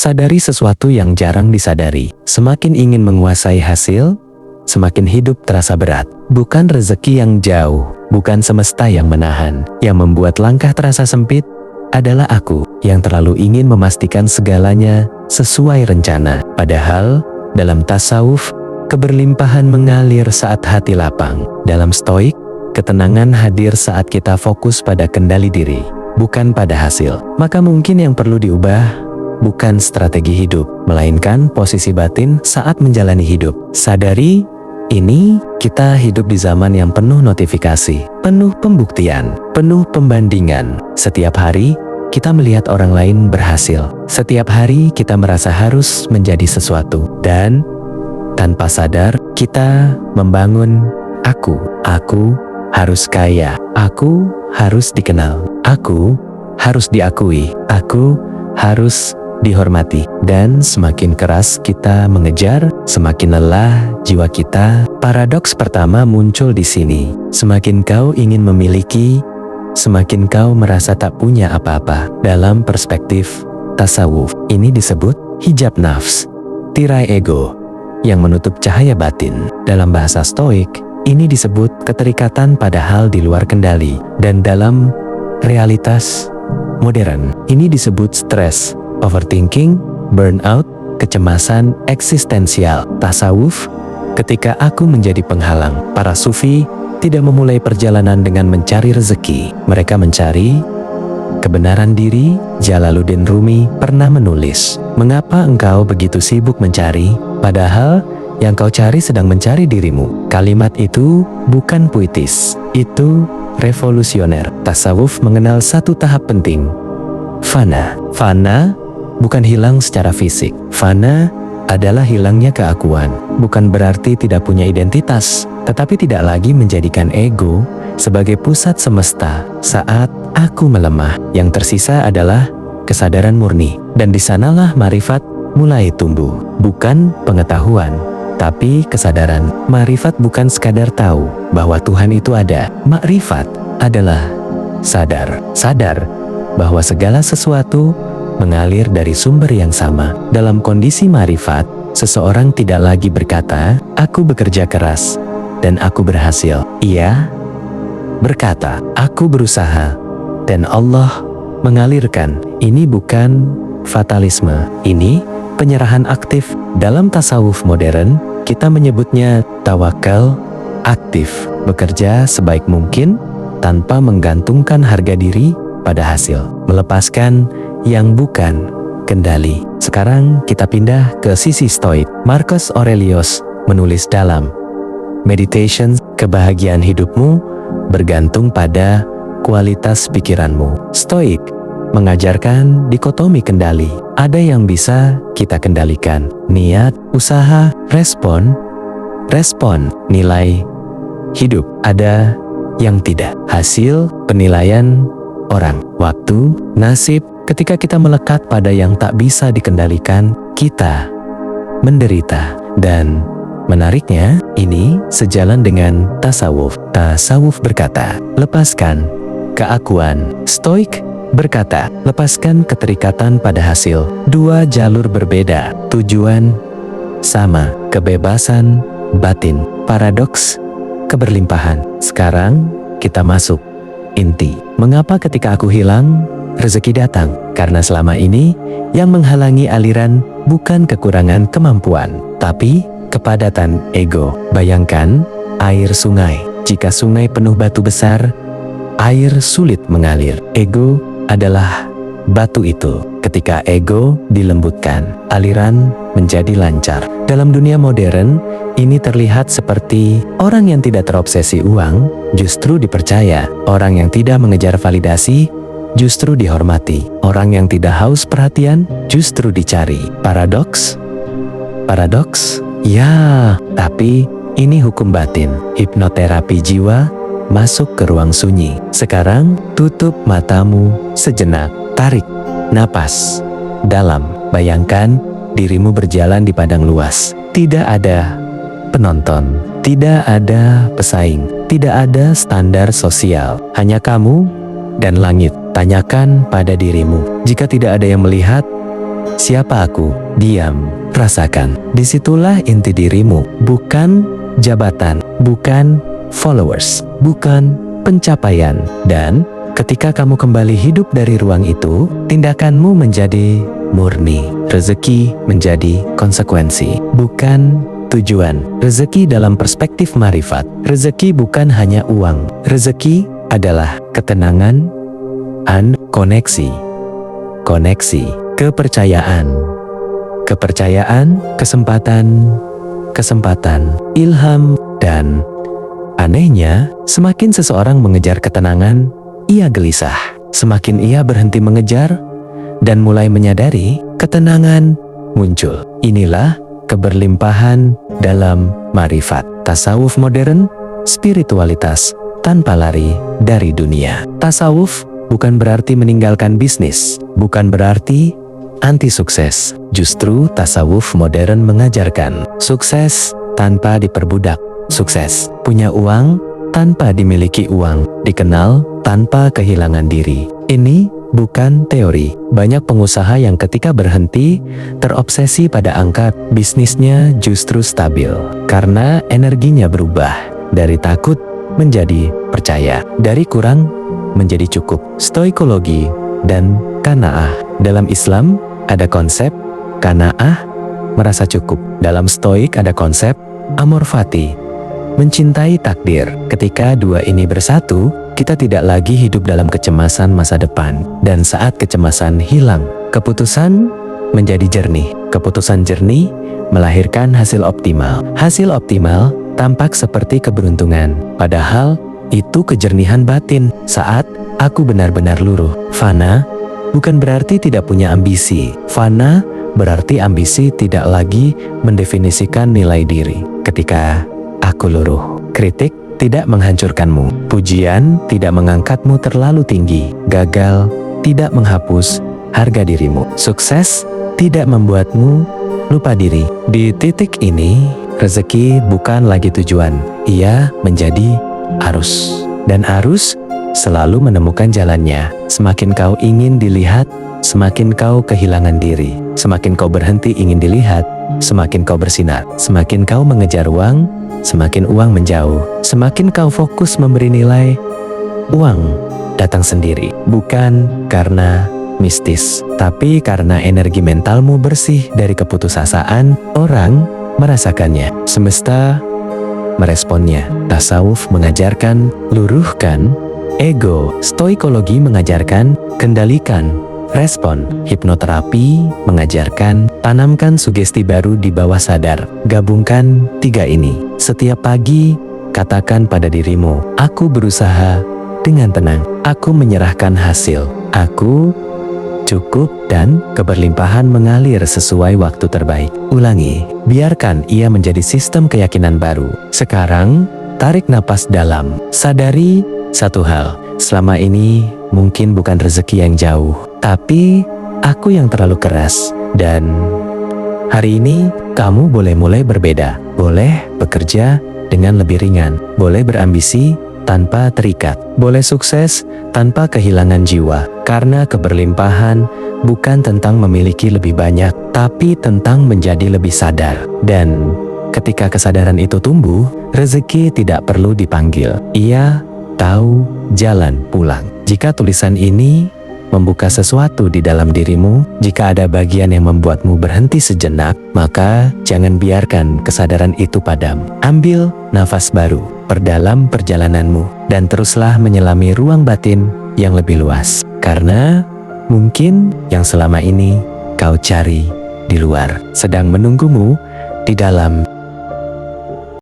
Sadari sesuatu yang jarang disadari. Semakin ingin menguasai hasil, semakin hidup terasa berat. Bukan rezeki yang jauh, bukan semesta yang menahan. Yang membuat langkah terasa sempit adalah aku yang terlalu ingin memastikan segalanya sesuai rencana. Padahal, dalam tasawuf, keberlimpahan mengalir saat hati lapang. Dalam stoik, ketenangan hadir saat kita fokus pada kendali diri, bukan pada hasil. Maka mungkin yang perlu diubah bukan strategi hidup, melainkan posisi batin saat menjalani hidup. Sadari, ini kita hidup di zaman yang penuh notifikasi, penuh pembuktian, penuh pembandingan. Setiap hari, kita melihat orang lain berhasil. Setiap hari, kita merasa harus menjadi sesuatu. Dan, tanpa sadar, kita membangun aku harus kaya, aku harus dikenal, aku harus diakui, aku harus dihormati. Dan semakin keras kita mengejar, semakin lelah jiwa kita. Paradoks pertama muncul di sini. Semakin kau ingin memiliki, semakin kau merasa tak punya apa-apa. Dalam perspektif tasawuf, ini disebut hijab nafs, tirai ego yang menutup cahaya batin. Dalam bahasa stoik, ini disebut keterikatan pada hal di luar kendali. Dan dalam realitas modern, ini disebut stres, overthinking, burnout, kecemasan eksistensial. Tasawuf, ketika aku menjadi penghalang. Para sufi tidak memulai perjalanan dengan mencari rezeki. Mereka mencari kebenaran diri. Jalaluddin Rumi pernah menulis, "Mengapa engkau begitu sibuk mencari, padahal yang kau cari sedang mencari dirimu?" Kalimat itu bukan puitis, itu revolusioner. Tasawuf mengenal satu tahap penting, fana. Fana bukan hilang secara fisik. Fana adalah hilangnya keakuan. Bukan berarti tidak punya identitas, tetapi tidak lagi menjadikan ego sebagai pusat semesta. Saat aku melemah, yang tersisa adalah kesadaran murni. Dan di sanalah marifat mulai tumbuh. Bukan pengetahuan, tapi kesadaran. Marifat bukan sekadar tahu bahwa Tuhan itu ada. Makrifat adalah sadar. Sadar bahwa segala sesuatu mengalir dari sumber yang sama. Dalam kondisi marifat, seseorang tidak lagi berkata, "Aku bekerja keras dan aku berhasil." Ia berkata, "Aku berusaha dan Allah mengalirkan." Ini bukan fatalisme, ini penyerahan aktif. Dalam tasawuf modern, kita menyebutnya tawakal aktif, bekerja sebaik mungkin tanpa menggantungkan harga diri pada hasil, melepaskan yang bukan kendali. Sekarang kita pindah ke sisi stoik. Marcus Aurelius menulis dalam Meditations, kebahagiaan hidupmu bergantung pada kualitas pikiranmu. Stoik mengajarkan dikotomi kendali. Ada yang bisa kita kendalikan, niat, usaha, respon, nilai hidup. Ada yang tidak, hasil, penilaian orang, waktu, nasib. Ketika kita melekat pada yang tak bisa dikendalikan, kita menderita. Dan menariknya, ini sejalan dengan tasawuf. Tasawuf berkata, lepaskan keakuan. Stoik berkata, lepaskan keterikatan pada hasil. Dua jalur berbeda, tujuan sama, kebebasan batin. Paradoks keberlimpahan. Sekarang kita masuk inti. Mengapa ketika aku hilang, rezeki datang? Karena selama ini yang menghalangi aliran bukan kekurangan kemampuan, tapi kepadatan ego. Bayangkan air sungai. Jika sungai penuh batu besar, air sulit mengalir. Ego adalah batu itu. Ketika ego dilembutkan, aliran menjadi lancar. Dalam dunia modern, ini terlihat seperti orang yang tidak terobsesi uang justru dipercaya. Orang yang tidak mengejar validasi justru dihormati. Orang yang tidak haus perhatian justru dicari. Paradoks? Paradoks? Ya, tapi ini hukum batin. Hipnoterapi jiwa masuk ke ruang sunyi. Sekarang tutup matamu sejenak. Tarik napas dalam. Bayangkan dirimu berjalan di padang luas. Tidak ada penonton, tidak ada pesaing, tidak ada standar sosial. Hanya kamu dan langit. Tanyakan pada dirimu, jika tidak ada yang melihat, Siapa aku? Diam, rasakan. Disitulah inti dirimu, bukan jabatan, bukan followers, bukan pencapaian. Dan ketika kamu kembali hidup dari ruang itu, tindakanmu menjadi murni. Rezeki menjadi konsekuensi, bukan tujuan. Rezeki dalam perspektif marifat. Rezeki bukan hanya uang. Rezeki adalah ketenangan, koneksi, kepercayaan, kesempatan, ilham, dan anehnya, semakin seseorang mengejar ketenangan, ia gelisah. Semakin ia berhenti mengejar dan mulai menyadari, ketenangan muncul. Inilah keberlimpahan dalam marifat. Tasawuf modern, spiritualitas tanpa lari dari dunia. Tasawuf bukan berarti meninggalkan bisnis, bukan berarti anti sukses. Justru tasawuf modern mengajarkan sukses tanpa diperbudak. Sukses punya uang tanpa dimiliki uang, dikenal tanpa kehilangan diri. Ini bukan teori. Banyak pengusaha yang ketika berhenti terobsesi pada angka, bisnisnya justru stabil karena energinya berubah dari takut menjadi percaya, dari kurang menjadi cukup. Stoikologi dan qanaah. Dalam Islam ada konsep qanaah, merasa cukup. Dalam stoik ada konsep amor fati, mencintai takdir. Ketika dua ini bersatu, kita tidak lagi hidup dalam kecemasan masa depan. Dan saat kecemasan hilang, keputusan menjadi jernih. Keputusan jernih melahirkan hasil optimal. Hasil optimal tampak seperti keberuntungan, padahal itu kejernihan batin. Saat aku benar-benar luruh. Fana bukan berarti tidak punya ambisi. Fana berarti ambisi tidak lagi mendefinisikan nilai diri. Ketika aku luruh, kritik tidak menghancurkanmu, pujian tidak mengangkatmu terlalu tinggi, gagal tidak menghapus harga dirimu, sukses tidak membuatmu lupa diri. Di titik ini, rezeki bukan lagi tujuan, ia menjadi arus. Dan arus selalu menemukan jalannya. Semakin kau ingin dilihat, semakin kau kehilangan diri. Semakin kau berhenti ingin dilihat, semakin kau bersinar. Semakin kau mengejar uang, semakin uang menjauh. Semakin kau fokus memberi nilai, uang datang sendiri. Bukan karena mistis, tapi karena energi mentalmu bersih dari keputusasaan. Orang merasakannya, semesta meresponnya. Tasawuf mengajarkan luruhkan ego, stoikologi mengajarkan kendalikan respon, hipnoterapi mengajarkan tanamkan sugesti baru di bawah sadar. Gabungkan tiga ini. Setiap pagi katakan pada dirimu, aku berusaha dengan tenang, aku menyerahkan hasil, aku cukup, dan keberlimpahan mengalir sesuai waktu terbaik. Ulangi, biarkan ia menjadi sistem keyakinan baru. Sekarang, tarik napas dalam. Sadari satu hal, selama ini mungkin bukan rezeki yang jauh, tapi aku yang terlalu keras. Dan hari ini, kamu boleh mulai berbeda. Boleh bekerja dengan lebih ringan. Boleh berambisi tanpa terikat. Boleh sukses tanpa kehilangan jiwa. Karena keberlimpahan bukan tentang memiliki lebih banyak, tapi tentang menjadi lebih sadar. Dan ketika kesadaran itu tumbuh, rezeki tidak perlu dipanggil. Ia tahu jalan pulang. Jika tulisan ini membuka sesuatu di dalam dirimu, jika ada bagian yang membuatmu berhenti sejenak, maka jangan biarkan kesadaran itu padam. Ambil nafas baru, perdalam perjalananmu, dan teruslah menyelami ruang batin yang lebih luas. Karena mungkin yang selama ini kau cari di luar sedang menunggumu di dalam.